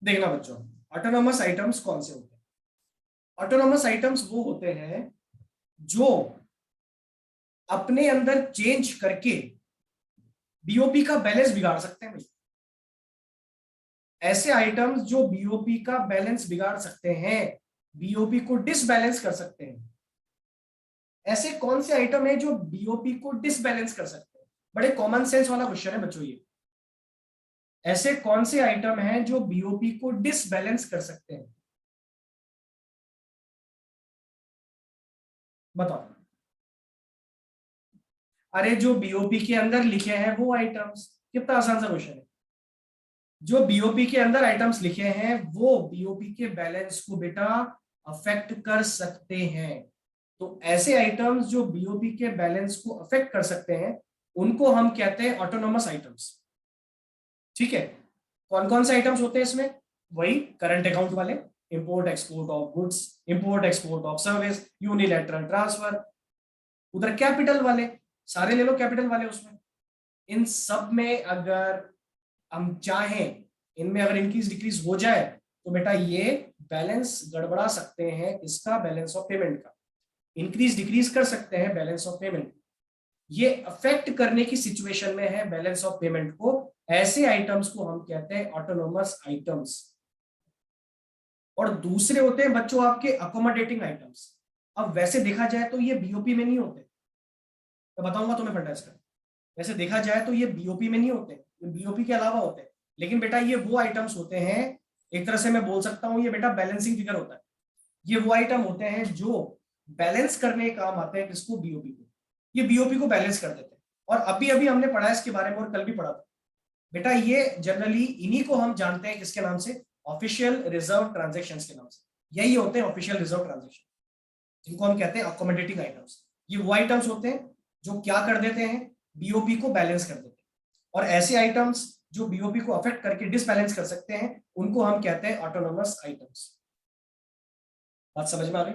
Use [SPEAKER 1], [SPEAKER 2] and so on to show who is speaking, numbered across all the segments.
[SPEAKER 1] देखना बच्चों, autonomous items कौन से होते हैं? ऑटोनोमस आइटम्स वो होते हैं जो अपने अंदर चेंज करके बीओपी का बैलेंस बिगाड़ सकते हैं भाई। ऐसे आइटम्स जो बीओपी का बैलेंस बिगाड़ सकते हैं, बीओपी को डिसबैलेंस कर सकते हैं। ऐसे कौन से आइटम है जो बीओपी को डिसबैलेंस कर सकते हैं? बड़े कॉमन सेंस वाला क्वेश्चन है बच्चों ये। ऐसे कौन से आइटम हैं जो बीओपी को डिसबैलेंस कर सकते हैं? बताओ। अरे जो बीओपी के अंदर लिखे हैं वो आइटम्स। कितना आसान सा क्वेश्चन है। जो बीओपी के अंदर आइटम्स लिखे हैं वो बीओपी के बैलेंस को बेटा अफेक्ट कर सकते हैं। तो ऐसे आइटम्स जो बीओपी के बैलेंस को अफेक्ट कर सकते हैं उनको हम कहते हैं ऑटोनोमस आइटम्स। ठीक है। कौन कौन से आइटम्स होते हैं इसमें? वही करंट अकाउंट वाले, import export of goods, import export of service, unilateral transfer. उधर कैपिटल वाले, सारे ले लो कैपिटल वाले उसमें। इन सब में अगर हम चाहें, इनमें अगर इंक्रीज डिक्रीज हो जाए तो बेटा ये बैलेंस गड़बड़ा सकते हैं। इसका बैलेंस ऑफ पेमेंट का इंक्रीज डिक्रीज कर सकते हैं बैलेंस ऑफ पेमेंट। ये अफेक्ट करने की सिचुएशन में है बैलेंस ऑफ पेमेंट को। ऐसे आइटम्स को हम कहते हैं ऑटोनोमस आइटम्स। और दूसरे होते हैं बच्चों आपके अकोमोडेटिंग आइटम्स। अब वैसे देखा जाए तो ये बीओपी में नहीं होते, तो बताऊंगा तुम्हें फंडा इसका। वैसे देखा जाए तो ये बीओपी में नहीं होते, ये बीओपी के अलावा होते हैं। लेकिन बेटा ये वो आइटम्स होते हैं, एक तरह से मैं बोल सकता हूं ये बेटा बैलेंसिंग फिगर होता है। ये वो आइटम होते हैं जो बैलेंस करने के काम आते हैं। किसको? बीओपी को। ये बीओपी को बैलेंस कर देते हैं। और अभी अभी हमने पढ़ा इसके बारे में और कल भी पढ़ा था बेटा। ये जनरली इन्हीं को हम जानते हैं किसके नाम से? ऑफिशियल रिजर्व ट्रांजेक्शन के नाम से। यही होते हैं ऑफिशियल रिजर्व ट्रांजेक्शन, जिनको हम कहते हैं अकोमोडेटिंग आइटम्स। ये वो आइटम्स होते हैं जो क्या कर देते हैं? बीओपी को बैलेंस कर देते हैं। और ऐसे आइटम्स जो बीओपी को अफेक्ट करके डिसबैलेंस कर सकते हैं उनको हम कहते हैं ऑटोनोमस आइटम्स। बात समझ में आ गई?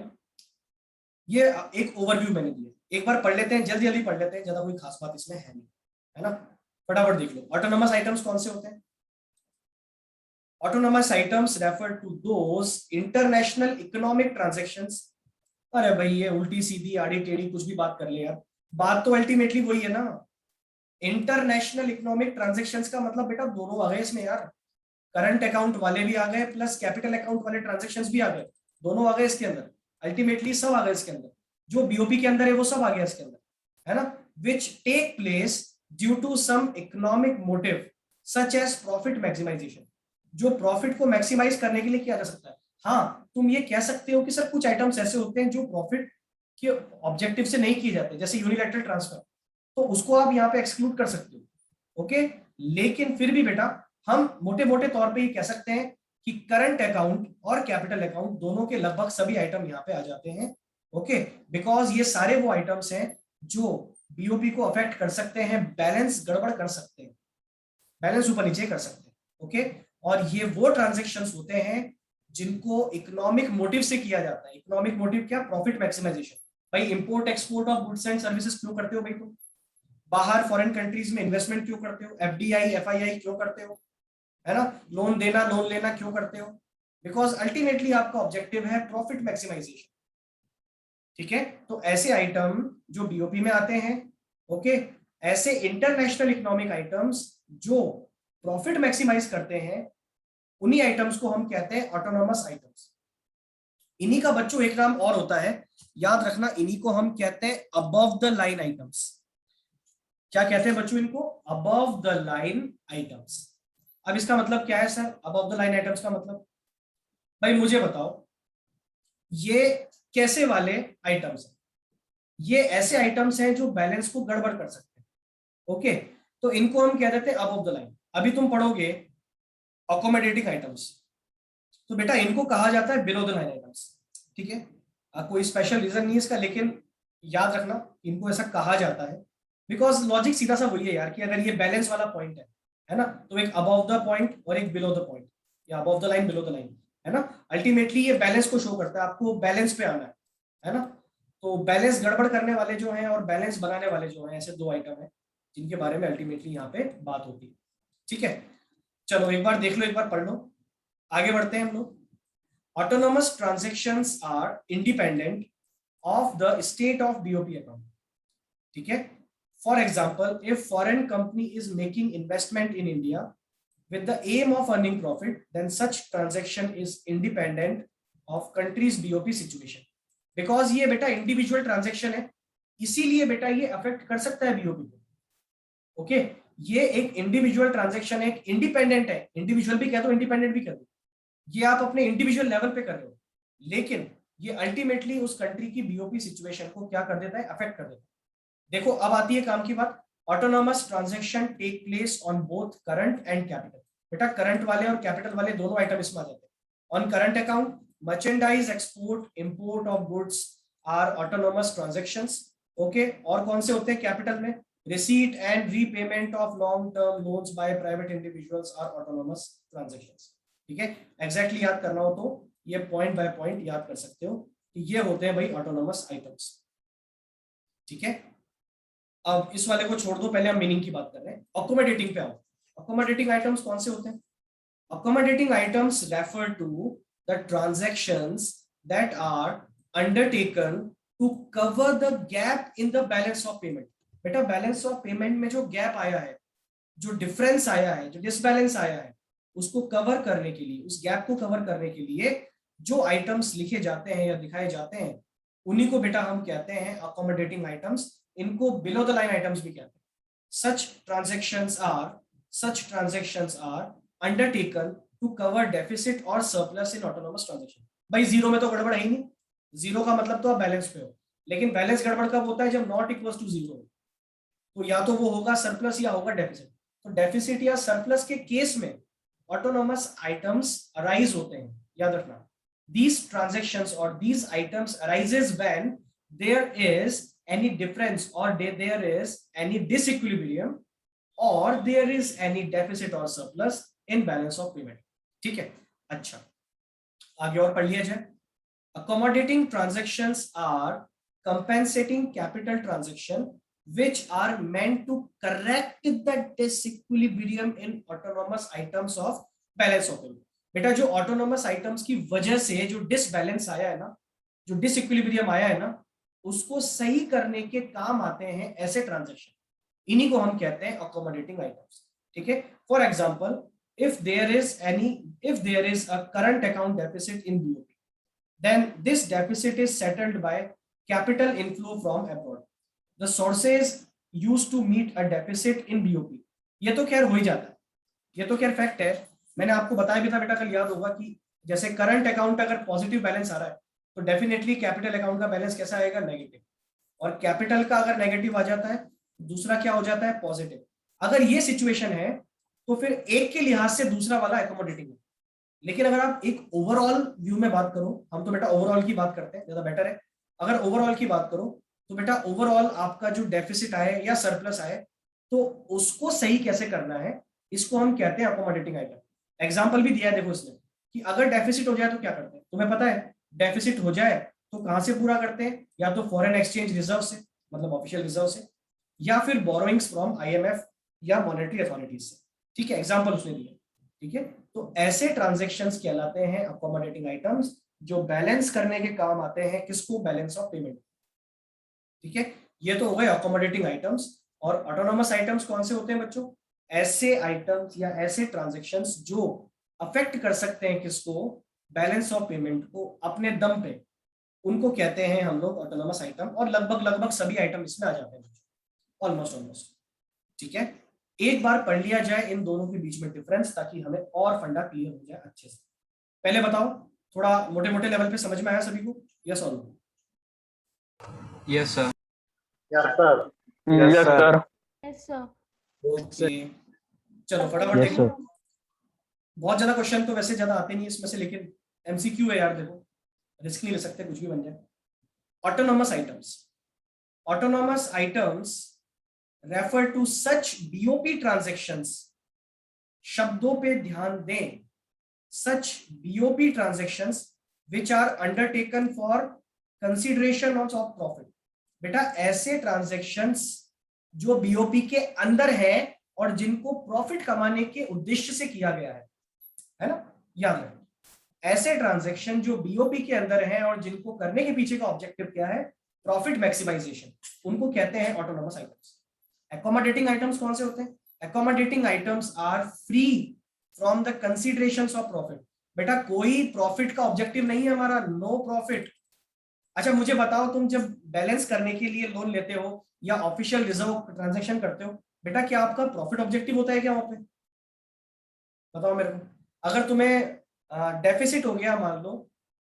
[SPEAKER 1] ये एक ओवरव्यू मैंने दिया, एक बार पढ़ लेते हैं, जल्दी जल्दी पढ़ लेते हैं, ज्यादा कोई खास बात इसमें है नहीं, है ना। फटाफट देख लो ऑटोनोमस आइटम्स कौन से होते हैं। Autonomous items refer to those international economic transactions. अरे भाई ये उल्टी सीधी आड़ी टेढ़ी कुछ भी बात कर ले यार, बात तो अल्टीमेटली वही है ना। इंटरनेशनल इकोनॉमिक ट्रांजैक्शंस का मतलब बेटा दोनों आ गए इसमें यार। करंट अकाउंट वाले भी आ गए प्लस कैपिटल अकाउंट वाले ट्रांजैक्शंस भी आ गए। दोनों आ गए इसके अंदर, अल्टीमेटली सब आ गए इसके अंदर। जो बीओपी के अंदर है वो सब आ गया इसके अंदर, है ना। Which take place due to some economic motive such as profit maximisation. जो प्रॉफिट को मैक्सिमाइज करने के लिए किया जा सकता है। हाँ तुम ये कह सकते हो कि सर कुछ आइटम्स ऐसे होते हैं जो प्रॉफिट के ऑब्जेक्टिव से नहीं किए जाते, जैसे यूनिलैटरल ट्रांसफर, तो उसको आप यहाँ पे एक्सक्लूड कर सकते हो। ओके। लेकिन फिर भी बेटा हम मोटे मोटे तौर पे ये कह सकते हैं कि करंट अकाउंट और कैपिटल अकाउंट दोनों के लगभग सभी आइटम यहाँ पे आ जाते हैं। ओके। बिकॉज ये सारे वो आइटम्स हैं जो बीओपी को अफेक्ट कर सकते हैं, बैलेंस गड़बड़ कर सकते हैं, बैलेंस ऊपर नीचे कर सकते हैं। ओके। और ये वो ट्रांजेक्शन्स होते हैं जिनको इकोनॉमिक मोटिव से किया जाता है। इकोनॉमिक मोटिव क्या? Profit maximization. भाई import export of goods and services क्यों करते हो भाई तुम? बाहर फॉरेन कंट्रीज में इन्वेस्टमेंट क्यों करते हो? एफडीआई एफआईआई क्यों करते हो? है ना। लोन देना लोन लेना क्यों करते हो? बिकॉज अल्टीमेटली आपका ऑब्जेक्टिव है प्रॉफिट मैक्सिमाइजेशन। ठीक है। तो ऐसे आइटम जो बीओपी में आते हैं, ओके, ऐसे इंटरनेशनल इकोनॉमिक आइटम्स जो प्रॉफिट मैक्सिमाइज करते हैं, उन्हीं आइटम्स को हम कहते हैं ऑटोनोमस आइटम्स। इन्हीं का बच्चों एक नाम और होता है, याद रखना, इन्हीं को हम कहते हैं अबव द लाइन आइटम्स। क्या कहते हैं बच्चों इनको? Above the line items. अब इसका मतलब क्या है sir above the line items का मतलब? भाई मुझे बताओ, ये कैसे वाले आइटम्स हैं? ये ऐसे आइटम्स हैं जो बैलेंस को गड़बड़ कर सकते हैं। ओके। तो इनको हम कह देते हैं अबव द लाइन। अभी तुम पढ़ोगे अकोमोडेटिंग आइटम्स, तो बेटा इनको कहा जाता है बिलो द लाइन आइटम्स। ठीक है। कोई स्पेशल रीजन नहीं है इसका, लेकिन याद रखना इनको ऐसा कहा जाता है बिकॉज लॉजिक सीधा सा वही है यार कि अगर ये बैलेंस वाला पॉइंट है ना, तो एक अबव द पॉइंट और एक बिलो द पॉइंट, या above the line below the line, है ना। अल्टीमेटली ये बैलेंस को शो करता है, आपको बैलेंस पे आना है ना। तो बैलेंस गड़बड़ करने वाले जो हैं और बैलेंस बनाने वाले जो हैं, ऐसे दो आइटम हैं जिनके बारे में अल्टीमेटली यहाँ पे बात होती है। ठीक है। चलो एक बार देख लो, एक बार पढ़ लो। आगे बढ़ते हैं हम लोग। Autonomous transactions are independent of the state of BOP account. ठीक है, for example if foreign company is making investment in India with the aim of earning profit, then such transaction is independent of country's BOP situation. Because ये बेटा individual transaction है, इसीलिए बेटा ये affect कर सकता है बीओपी को। ओके, ये एक इंडिविजुअल ट्रांजैक्शन है, एक इंडिपेंडेंट है, इंडिविजुअल भी कह दो इंडिपेंडेंट भी कह दो, ये आप अपने इंडिविजुअल लेवल पे कर रहे हो, लेकिन ये अल्टीमेटली उस कंट्री की बीओपी सिचुएशन को क्या कर देता है, अफेक्ट कर देता है। देखो अब आती है काम की बात, autonomous transaction take place on both current and capital. बेटा करंट वाले और कैपिटल वाले दोनों आइटम इसमें आ जाते हैं। On current account merchandise export import of goods are autonomous transactions. Okay, और कौन से होते हैं कैपिटल में, receipt and repayment of long term loans by private individuals are autonomous transactions. ठीक है, एग्जैक्टली याद करना हो तो ये पॉइंट बाय पॉइंट याद कर सकते हो कि ये होते हैं भाई ऑटोनोमस आइटम्स। ठीक है, अब इस वाले को छोड़ दो, पहले हम मीनिंग की बात कर रहे हैं। अकोमोडेटिंग पे आओ। अकोमोडेटिंग आइटम्स कौन से होते हैं? Accommodating items refer to the transactions that are undertaken to cover the gap in the balance of payment. बेटा बैलेंस ऑफ पेमेंट में जो गैप आया है, जो डिफरेंस आया है, जो डिसबैलेंस आया है, उसको कवर करने के लिए, उस गैप को कवर करने के लिए जो आइटम्स लिखे जाते हैं या दिखाए जाते हैं, उन्हीं को बेटा हम कहते हैं अकोमोडेटिंग आइटम्स। इनको बिलो द लाइन आइटम्स भी कहते हैं। such transactions are undertaken to cover deficit or surplus in autonomous transaction। भाई जीरो में तो गड़बड़ है ही नहीं, जीरो का मतलब तो आप बैलेंस पे हो, लेकिन बैलेंस गड़बड़ कब होता है, जब नॉट इक्वल टू जीरो। तो या तो वो होगा सरप्लस या होगा डेफिसिट। तो डेफिसिट या सरप्लस के केस में ऑटोनोमस आइटम्स अराइज होते हैं, याद रखना। These transactions or these items arises when there is any difference or there is any disequilibrium or there is any deficit or surplus in balance of payment। ठीक है, अच्छा आगे और पढ़ लिया जाए। Accommodating transactions are compensating capital transaction which are meant to correct the disequilibrium in autonomous items of balance of payment। बेटा जो ऑटोनोमस आइटम्स की वजह से जो डिसबैलेंस आया है ना, जो डिसइक्विलिब्रियम आया है ना, उसको सही करने के काम आते हैं ऐसे ट्रांजैक्शन, इन्हीं को हम कहते हैं अकोमोडेटिंग आइटम्स। ठीक है, for example if there is a current account deficit in BOP, then this deficit is settled by capital inflow from abroad। The sources used to meet a deficit in BOP। ये तो खैर हो ही जाता है, ये तो खैर फैक्ट है। मैंने आपको बताया भी था बेटा, कल याद होगा कि जैसे करंट अकाउंट अगर पॉजिटिव बैलेंस आ रहा है तो डेफिनेटली कैपिटल अकाउंट का बैलेंस कैसा आएगा, नेगेटिव। और कैपिटल का अगर नेगेटिव आ जाता है, दूसरा क्या हो जाता है, पॉजिटिव। अगर ये सिचुएशन है तो फिर एक के लिहाज से दूसरा वाला अकोमोडेटिंग है। लेकिन अगर आप एक ओवरऑल व्यू में बात करो, हम तो बेटा ओवरऑल की बात करते हैं, ज्यादा बेटर है। अगर ओवरऑल की बात करो तो बेटा ओवरऑल आपका जो डेफिसिट आए या सरप्लस आए, तो उसको सही कैसे करना है, इसको हम कहते हैं अकोमोडेटिंग आइटम। एग्जाम्पल भी दिया है देखो इसने, कि अगर डेफिसिट हो जाए तो क्या करते हैं, तुम्हें पता है डेफिसिट हो जाए तो कहां से पूरा करते हैं, या तो फॉरेन एक्सचेंज रिजर्व से, मतलब ऑफिशियल रिजर्व से, या फिर बोरोइंग्स फ्रॉम IMF या मॉनेटरी अथॉरिटीज से। ठीक है, एग्जाम्पल उसने दिया। ठीक है, तो ऐसे ट्रांजेक्शन्स कहलाते हैं अकोमोडेटिंग आइटम्स, जो बैलेंस करने के काम आते हैं किसको, बैलेंस ऑफ पेमेंट। ठीक है, ये तो हो गए अकोमोडेटिंग आइटम्स। और ऑटोनोमस आइटम्स कौन से होते हैं बच्चों, ऐसे आइटम्स या ऐसे ट्रांजैक्शंस जो अफेक्ट कर सकते हैं किसको, बैलेंस ऑफ पेमेंट को अपने दम पे, उनको कहते हैं हम लोग ऑटोनोमस आइटम। और लगभग सभी आइटम इसमें आ जाते हैं, ऑलमोस्ट। ठीक है, एक बार पढ़ लिया जाए इन दोनों के बीच में डिफरेंस, ताकि हमें और फंडा क्लियर हो जाए अच्छे से। पहले बताओ, थोड़ा मोटे मोटे लेवल पे समझ में आया सभी को, यस और no?
[SPEAKER 2] Yes sir.
[SPEAKER 3] Yes sir.
[SPEAKER 2] Yes sir.
[SPEAKER 4] Yes sir.
[SPEAKER 1] Okay, चलो फटाफट
[SPEAKER 2] Yes,
[SPEAKER 1] देखो।
[SPEAKER 2] sir.
[SPEAKER 1] बहुत ज्यादा क्वेश्चन तो वैसे ज्यादा आते नहीं इसमें से, लेकिन MCQ है यार, देखो रिस्क नहीं ले सकते, कुछ भी बन जाए। Autonomous items, autonomous items refer to such BOP transactions, शब्दों पे ध्यान दें, such BOP transactions which are undertaken for consideration of profit. बेटा ऐसे ट्रांजैक्शंस जो BOP के अंदर है और जिनको प्रॉफिट कमाने के उद्देश्य से किया गया है ना, याद रखें। ऐसे ट्रांजैक्शन जो बीओपी के अंदर हैं और जिनको करने के पीछे का ऑब्जेक्टिव क्या है, प्रॉफिट मैक्सिमाइजेशन, उनको कहते हैं ऑटोनोमस आइटम्स। अकोमोडेटिंग आइटम्स कौन से होते हैं? Accommodating items are free from the considerations of profit. बेटा कोई प्रॉफिट का ऑब्जेक्टिव नहीं है हमारा, नो प्रॉफिट। अच्छा मुझे बताओ, तुम जब बैलेंस करने के लिए लोन लेते हो या ऑफिशियल रिजर्व ट्रांजैक्शन करते हो, बेटा क्या आपका प्रॉफिट ऑब्जेक्टिव होता है क्या वहां पे? बताओ मेरे को। अगर तुम्हें डेफिसिट हो गया मान लो,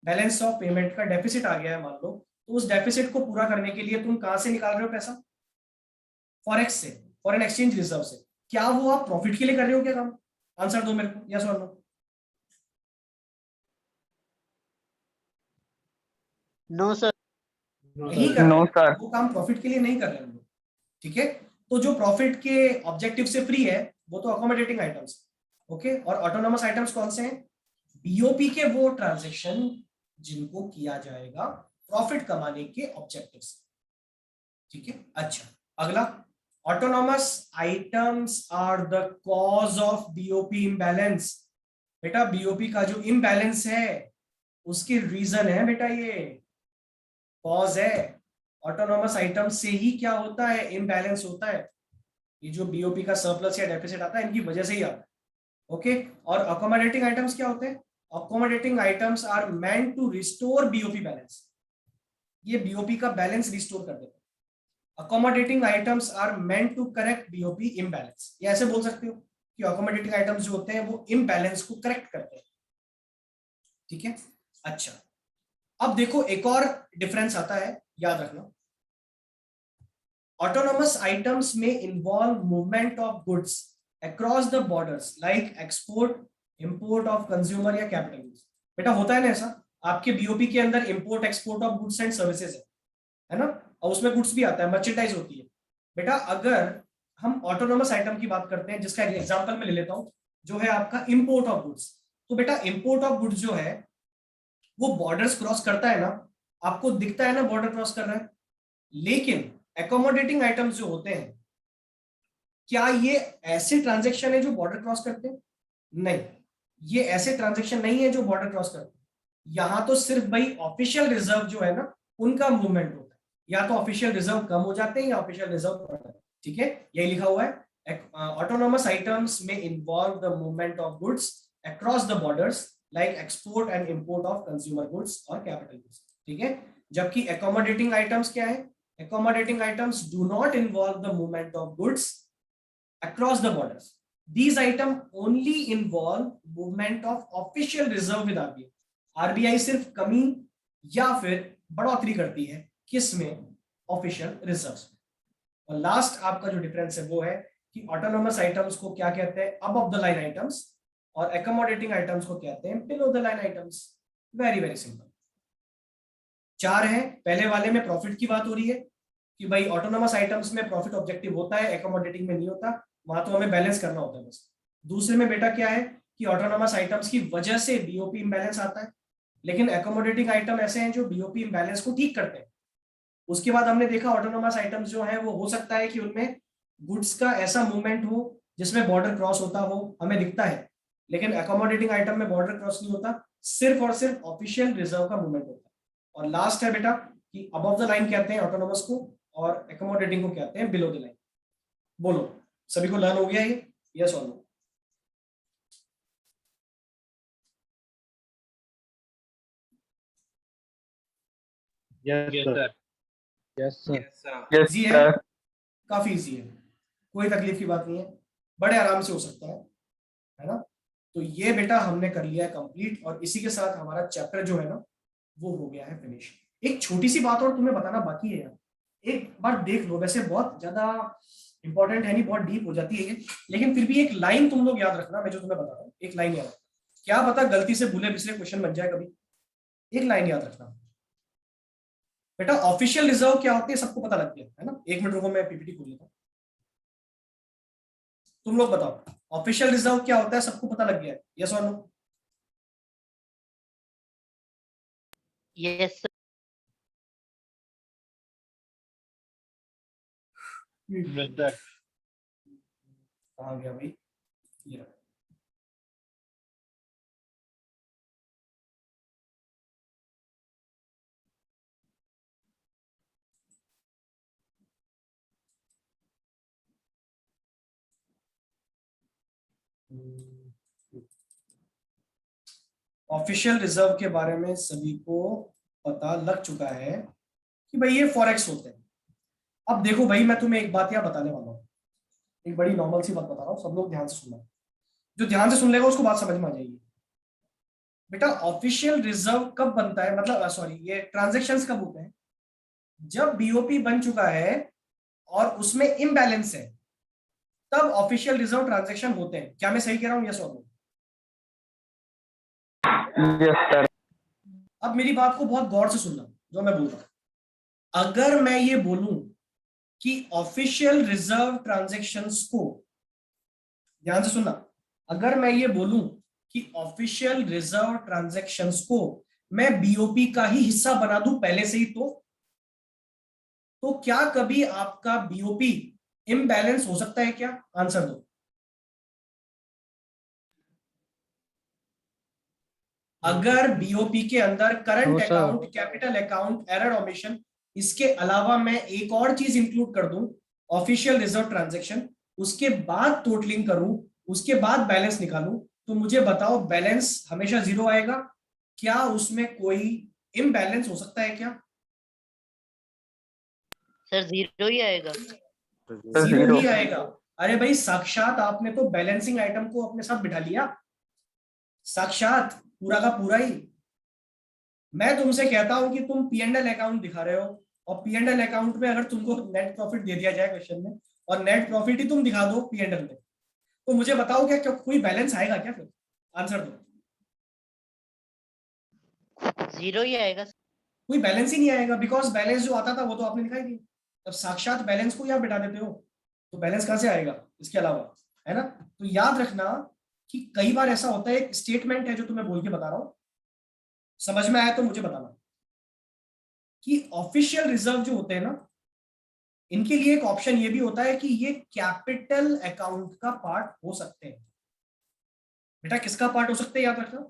[SPEAKER 1] बैलेंस ऑफ पेमेंट का डेफिसिट आ गया है मान लो, तो उस डेफिसिट को पूरा करने के लिए तुम कहां से निकाल रहे हो पैसा? फॉरेक्स से, फॉरेन एक्सचेंज रिजर्व से। क्या वो आप प्रॉफिट के लिए कर रहे हो क्या काम? आंसर दो मेरे को, यस और नो।
[SPEAKER 3] No sir.
[SPEAKER 1] नहीं कर
[SPEAKER 2] नो
[SPEAKER 1] रहे
[SPEAKER 2] सर।
[SPEAKER 1] वो काम, प्रॉफिट के लिए नहीं कर रहे हम लोग। ठीक है, तो जो प्रॉफिट के ऑब्जेक्टिव से फ्री है वो तो अकोमोडेटिंग आइटम्स। ओके, और ऑटोनोमस आइटम्स कौन से हैं? बीओपी के वो ट्रांजैक्शन जिनको किया जाएगा प्रॉफिट कमाने के ऑब्जेक्टिव से। ठीक है, अच्छा अगला, autonomous items are the cause of BOP imbalance. बेटा बीओपी का जो इम्बैलेंस है उसकी रीजन है बेटा, ये कॉज है। ऑटोनोमस आइटम से ही क्या होता है, इम्बैलेंस होता है। ये जो बीओपी का सरप्लस या डेफिसिट आता है इनकी वजह से ही आता है। ओके, और अकोमोडेटिंग आइटम्स क्या होते हैं? Accommodating items are meant to restore BOP balance. ये बीओपी का बैलेंस रिस्टोर कर देते हैं। Accommodating items are meant to correct BOP imbalance. ये ऐसे बोल सकते हो कि अकोमोडेटिंग आइटम्स जो होते हैं वो इम्बैलेंस को करेक्ट करते हैं। ठीक है, अच्छा अब देखो एक और डिफरेंस आता है, याद रखना। ऑटोनोमस आइटम्स में involve movement of goods across the borders like export import of consumer या कैपिटल गुड्स। बेटा होता है ना ऐसा, आपके बीओपी के अंदर import export of goods and services है ना, और उसमें गुड्स भी आता है, मर्चेंडाइज होती है। बेटा अगर हम ऑटोनोमस आइटम की बात करते हैं, जिसका एग्जांपल मैं ले लेता हूं, जो है आपका इंपोर्ट ऑफ गुड्स। तो बेटा इंपोर्ट ऑफ गुड्स जो है वो बॉर्डर्स क्रॉस करता है ना, आपको दिखता है ना बॉर्डर क्रॉस कर रहा है। लेकिन एकोमोडेटिंग आइटम्स जो होते हैं, क्या ये ऐसे ट्रांजेक्शन है जो बॉर्डर क्रॉस करते हैं? नहीं, ये ऐसे ट्रांजेक्शन नहीं है जो बॉर्डर क्रॉस करते हैं। यहां तो सिर्फ भाई ऑफिशियल रिजर्व जो है ना उनका मूवमेंट होता है, या तो ऑफिशियल रिजर्व कम हो जाते हैं या ऑफिशियल रिजर्व बढ़ता है। ठीक है, यही लिखा हुआ है, ऑटोनोमस आइटम्स में involve the movement of goods across the borders like export and import of consumer goods और कैपिटल गुड्स। ठीक है, जबकि एकोमोडेटिंग आइटम्स क्या है? Accommodating items do not involve the movement of goods across the borders. These items only involve movement of official reserve with RBI. RBI सिर्फ कमी या फिर बढ़ोतरी करती है किसमें? ऑफिशियल रिजर्व्स में। और लास्ट आपका जो डिफरेंस है वो है कि ऑटोनोमस आइटम्स को क्या कहते हैं? अबव द लाइन आइटम्स, और एकोमोडेटिंग आइटम्स को कहते हैं below the line items. Very very simple. चार है, पहले वाले में प्रॉफिट की बात हो रही है कि भाई ऑटोनोमस आइटम्स में प्रॉफिट ऑब्जेक्टिव होता है, एकोमोडेटिंग में नहीं होता, वहां तो हमें बैलेंस करना होता है बस। दूसरे में बेटा क्या है कि ऑटोनोमस आइटम्स की वजह से बीओपी इम्बैलेंस आता है, लेकिन एकोमोडेटिंग आइटम ऐसे हैं जो बीओपी इम्बैलेंस को ठीक करते हैं। उसके बाद हमने देखा ऑटोनोमस आइटम्स जो है वो हो सकता है कि उनमें गुड्स का ऐसा मूवमेंट हो जिसमें बॉर्डर क्रॉस होता हो, हमें दिखता है, लेकिन एकोमोडेटिंग आइटम में बॉर्डर क्रॉस नहीं होता, सिर्फ और सिर्फ ऑफिशियल रिजर्व का मूवमेंट होता है। और लास्ट है बेटा कि अबव द लाइन कहते हैं ऑटोनोमस को और एकोमोडेटिंग को कहते हैं बिलो द लाइन। बोलो सभी को लर्न हो गया ये, यस और no?
[SPEAKER 3] Yes sir.
[SPEAKER 2] Yes sir.
[SPEAKER 1] Easy है, काफी इजी है, कोई तकलीफ की बात नहीं है, बड़े आराम से हो सकता है ना। तो ये बेटा हमने कर लिया है कंप्लीट, और इसी के साथ हमारा चैप्टर जो है ना वो हो गया है फिनिश। एक छोटी सी बात और तुम्हें बताना बाकी है यार, एक बार देख लो, वैसे बहुत ज्यादा इंपॉर्टेंट है नहीं, बहुत डीप हो जाती है ये, लेकिन फिर भी एक लाइन तुम लोग याद रखना, मैं जो तुम्हें बता रहा हूँ एक लाइन याद रखना, क्या पता गलती से भूले पिछले क्वेश्चन बन जाए कभी। एक लाइन याद रखना बेटा, ऑफिशियल रिजर्व क्या होती है सबको पता लग गया है ना। एक मिनट रुको, मैं पीपीटी खोल लेता हूँ, तुम लोग बताओ ऑफिशियल रिजर्व क्या होता है, सबको पता लग गया है, यस और नो?
[SPEAKER 3] Yes sir.
[SPEAKER 1] कहाँ गया भाई, ये रहा। ऑफिशियल रिजर्व के बारे में सभी को पता लग चुका है कि भाई ये फॉरेक्स होते हैं। अब देखो भाई, मैं तुम्हें एक बात यहाँ बताने वाला हूँ, एक बड़ी नॉर्मल सी बात बता रहा हूँ, सब लोग ध्यान से सुनना। जो ध्यान से सुन लेगा उसको बात समझ में आ जाएगी। बेटा ऑफिशियल रिजर्व कब बनता है, मतलब सॉरी, ये ट्रांजेक्शन्स कब होते हैं? जब बीओपी बन चुका है और उसमें इम्बैलेंस है, तब ऑफिशियल रिजर्व ट्रांजैक्शन होते हैं। क्या मैं सही कह रहा हूं? यस और नो?
[SPEAKER 2] Yes sir.
[SPEAKER 1] अब मेरी बात को बहुत गौर से सुनना जो मैं बोल रहा हूं। अगर मैं ये बोलूं कि ऑफिशियल रिजर्व ट्रांजैक्शंस को, ध्यान से सुनना, अगर मैं ये बोलूं कि ऑफिशियल रिजर्व ट्रांजैक्शंस को मैं बीओपी का ही हिस्सा बना दूं पहले से ही, तो क्या कभी आपका बीओपी इम्बैलेंस हो सकता है क्या? आंसर दो। अगर बीओपी के अंदर current account, capital account, error omission, इसके अलावा मैं एक और चीज इंक्लूड कर दूं, ऑफिशियल रिजर्व ट्रांजैक्शन, उसके बाद टोटलिंग करूं, उसके बाद बैलेंस निकालूं, तो मुझे बताओ बैलेंस हमेशा जीरो आएगा? क्या उसमें कोई इम्बैलेंस हो सकता है क्या?
[SPEAKER 4] सर जीरो ही आएगा।
[SPEAKER 1] जीरो ही आएगा। अरे भाई साक्षात आपने तो बैलेंसिंग आइटम को अपने साथ बिठा लिया, साक्षात पूरा का पूरा ही। मैं तुमसे कहता हूं कि तुम P&L अकाउंट दिखा रहे हो, और P&L अकाउंट में अगर तुमको नेट प्रॉफिट दे दिया जाए क्वेश्चन में, और नेट प्रॉफिट ही तुम दिखा दो P&L में, तो मुझे बताओ क्या कोई बैलेंस आएगा क्या? फिर आंसर दो।
[SPEAKER 4] जीरो ही आएगा।
[SPEAKER 1] कोई बैलेंस ही नहीं आएगा, बिकॉज बैलेंस जो आता था वो तो आपने दिखाई दी। अब साक्षात बैलेंस को यहाँ बिठा देते हो, तो बैलेंस कहां से आएगा इसके अलावा? है ना? तो याद रखना कि कई बार ऐसा होता है, एक स्टेटमेंट है जो तुम्हें बोल के बता रहा हूं, समझ में आया तो मुझे बताना, कि ऑफिशियल रिजर्व जो होते हैं ना, इनके लिए एक ऑप्शन ये भी होता है कि ये कैपिटल अकाउंट का पार्ट हो सकते हैं। बेटा किसका पार्ट हो सकते हैं, याद रखना,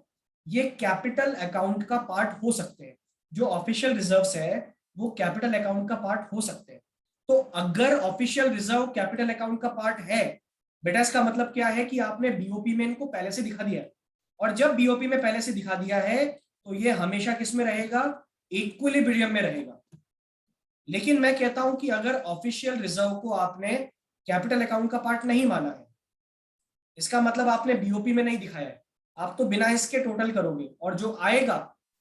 [SPEAKER 1] ये कैपिटल अकाउंट का पार्ट हो सकते हैं। जो ऑफिशियल रिजर्व्स है वो कैपिटल अकाउंट का पार्ट हो सकते हैं। तो अगर ऑफिशियल रिजर्व कैपिटल अकाउंट का पार्ट है, बेटा इसका मतलब क्या है कि आपने बीओपी में इनको पहले से दिखा दिया है, और जब बीओपी में पहले से दिखा दिया है तो ये हमेशा किस में रहेगा? इक्विलिब्रियम में रहेगा। लेकिन मैं कहता हूं कि अगर ऑफिशियल रिजर्व को आपने कैपिटल अकाउंट का पार्ट नहीं माना है, इसका मतलब आपने बीओपी में नहीं दिखाया है, आप तो बिना इसके टोटल करोगे और जो आएगा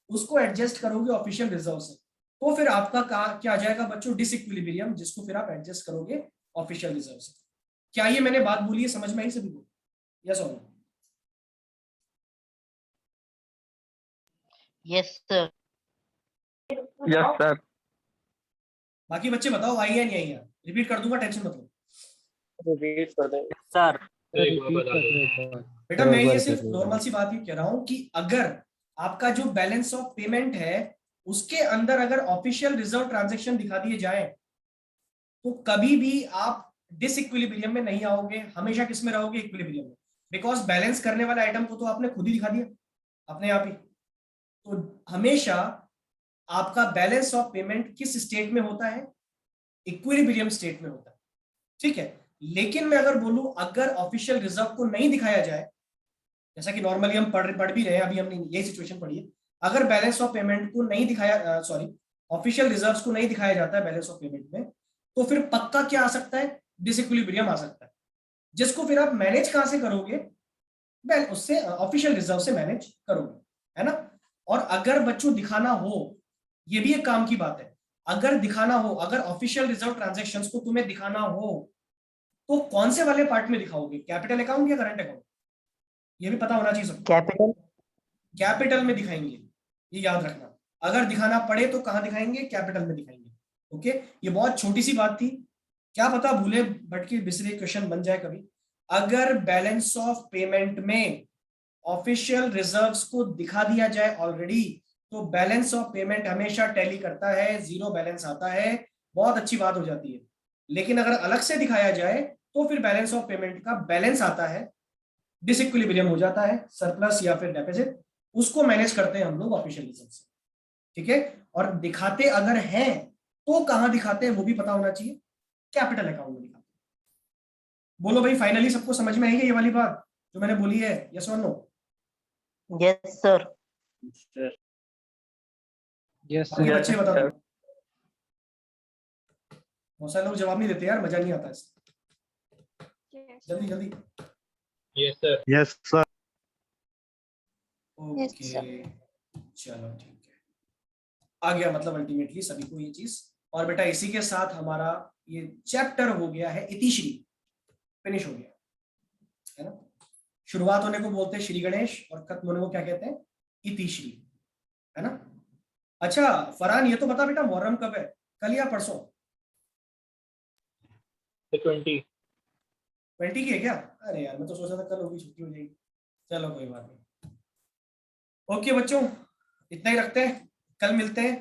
[SPEAKER 1] उसको एडजस्ट करोगे ऑफिशियल रिजर्व से, तो फिर आपका क्या आ जाएगा बच्चों? डिसइक्विलिब्रियम, जिसको फिर आप एडजस्ट करोगे ऑफिशियल रिजर्व से। क्या ये मैंने बात बोली है समझ में आई सभी को? यस और no?
[SPEAKER 4] Yes sir.
[SPEAKER 2] Yes sir.
[SPEAKER 1] बाकी बच्चे बताओ आई है नहीं आई है? रिपीट कर दूंगा, टेंशन मत लो।
[SPEAKER 2] रिपीट कर दे सर।
[SPEAKER 1] बेटा मैं ये सिर्फ नॉर्मल सी बात ये कह रहा हूं कि अगर आपका जो बैलेंस ऑफ पेमेंट है उसके अंदर अगर ऑफिशियल रिजर्व ट्रांजैक्शन दिखा दिए जाए, तो कभी भी आप डिसइक्विलिब्रियम में नहीं आओगे, हमेशा किस में रहोगे? इक्विलिब्रियम में। बिकॉज बैलेंस करने वाला आइटम को तो आपने खुद ही दिखा दिया अपने आप ही। तो हमेशा आपका बैलेंस ऑफ पेमेंट किस स्टेट में होता है? इक्विलिब्रियम स्टेट में होता है। ठीक है, लेकिन मैं अगर बोलूं अगर ऑफिशियल रिजर्व को नहीं दिखाया जाए, जैसा कि नॉर्मली हम पढ़ भी रहे हैं, अभी हमने यही सिचुएशन पढ़ी है, अगर बैलेंस ऑफ पेमेंट को नहीं दिखाया, सॉरी, ऑफिशियल रिजर्व्स को नहीं दिखाया जाता है बैलेंस ऑफ पेमेंट में, तो फिर पक्का क्या आ सकता है? डिसइक्विलिब्रियम आ सकता है, जिसको फिर आप मैनेज कहां से करोगे? उससे ऑफिशियल रिजर्व से मैनेज करोगे, है ना? और अगर बच्चों दिखाना हो, ये भी एक काम की बात है, अगर दिखाना हो, अगर ऑफिशियल रिजर्व ट्रांजैक्शंस को तुम्हें दिखाना हो, तो कौन से वाले पार्ट में दिखाओगे? कैपिटल अकाउंट या करंट अकाउंट? ये भी पता होना चाहिए सबको।
[SPEAKER 4] कैपिटल।
[SPEAKER 1] कैपिटल में दिखाएंगे, ये याद रखना। अगर दिखाना पड़े तो कहां दिखाएंगे? कैपिटल में दिखाएंगे। ओके, ये बहुत छोटी सी बात थी, क्या पता भूले भटके बिसरे क्वेश्चन बन जाए कभी। अगर बैलेंस ऑफ पेमेंट में ऑफिशियल रिजर्व्स को दिखा दिया जाए ऑलरेडी, तो बैलेंस ऑफ पेमेंट हमेशा टैली करता है, जीरो बैलेंस आता है, बहुत अच्छी बात हो जाती है। लेकिन अगर अलग से दिखाया जाए तो फिर बैलेंस ऑफ पेमेंट का बैलेंस आता है, डिसइक्विलिब्रियम हो जाता है, सरप्लस या फिर डेफिसिट, उसको मैनेज करते हैं हम लोग ऑफिशियल रिजर्व से। ठीक है, और दिखाते अगर हैं तो कहां दिखाते हैं वो भी पता होना चाहिए, कैपिटल अकाउंट में दिखाते हैं। बोलो भाई फाइनली सबको समझ में आई है ये वाली बात जो मैंने बोली है, यस और नो?
[SPEAKER 4] Yes sir.
[SPEAKER 3] Yes,
[SPEAKER 1] बाकी
[SPEAKER 3] sir.
[SPEAKER 1] बच्चे बता
[SPEAKER 2] sir.
[SPEAKER 1] दो। बहुत सारे लोग जवाब नहीं देते यार, मजा नहीं आता इससे। जल्दी जल्दी।
[SPEAKER 3] Yes, sir. Yes, sir.
[SPEAKER 1] Okay चलो ठीक है, आ गया मतलब अल्टीमेटली सभी को ये चीज। और बेटा इसी के साथ हमारा ये चैप्टर हो गया है इतिश्री, फिनिश हो गया है ना। शुरुआत होने को बोलते हैं श्री गणेश और खत्म होने को क्या कहते हैं? इतिश्री, है ना। अच्छा फरहान ये तो बता बेटा मुहर्रम कब है, कल या परसों?
[SPEAKER 3] 20.
[SPEAKER 1] 20 की है क्या? अरे यार मैं तो सोचा था कल होगी, छुट्टी हो जाएगी। चलो कोई बात नहीं। ओके बच्चों इतना ही रखते हैं, कल मिलते हैं।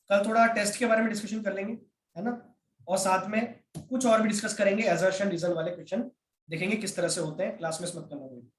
[SPEAKER 1] कल थोड़ा टेस्ट के बारे में डिस्कशन कर लेंगे, है ना। और साथ में कुछ और भी डिस्कस करेंगे, असर्शन रीजन वाले क्वेश्चन देखेंगे किस तरह से होते हैं। क्लास में मत करना कोई।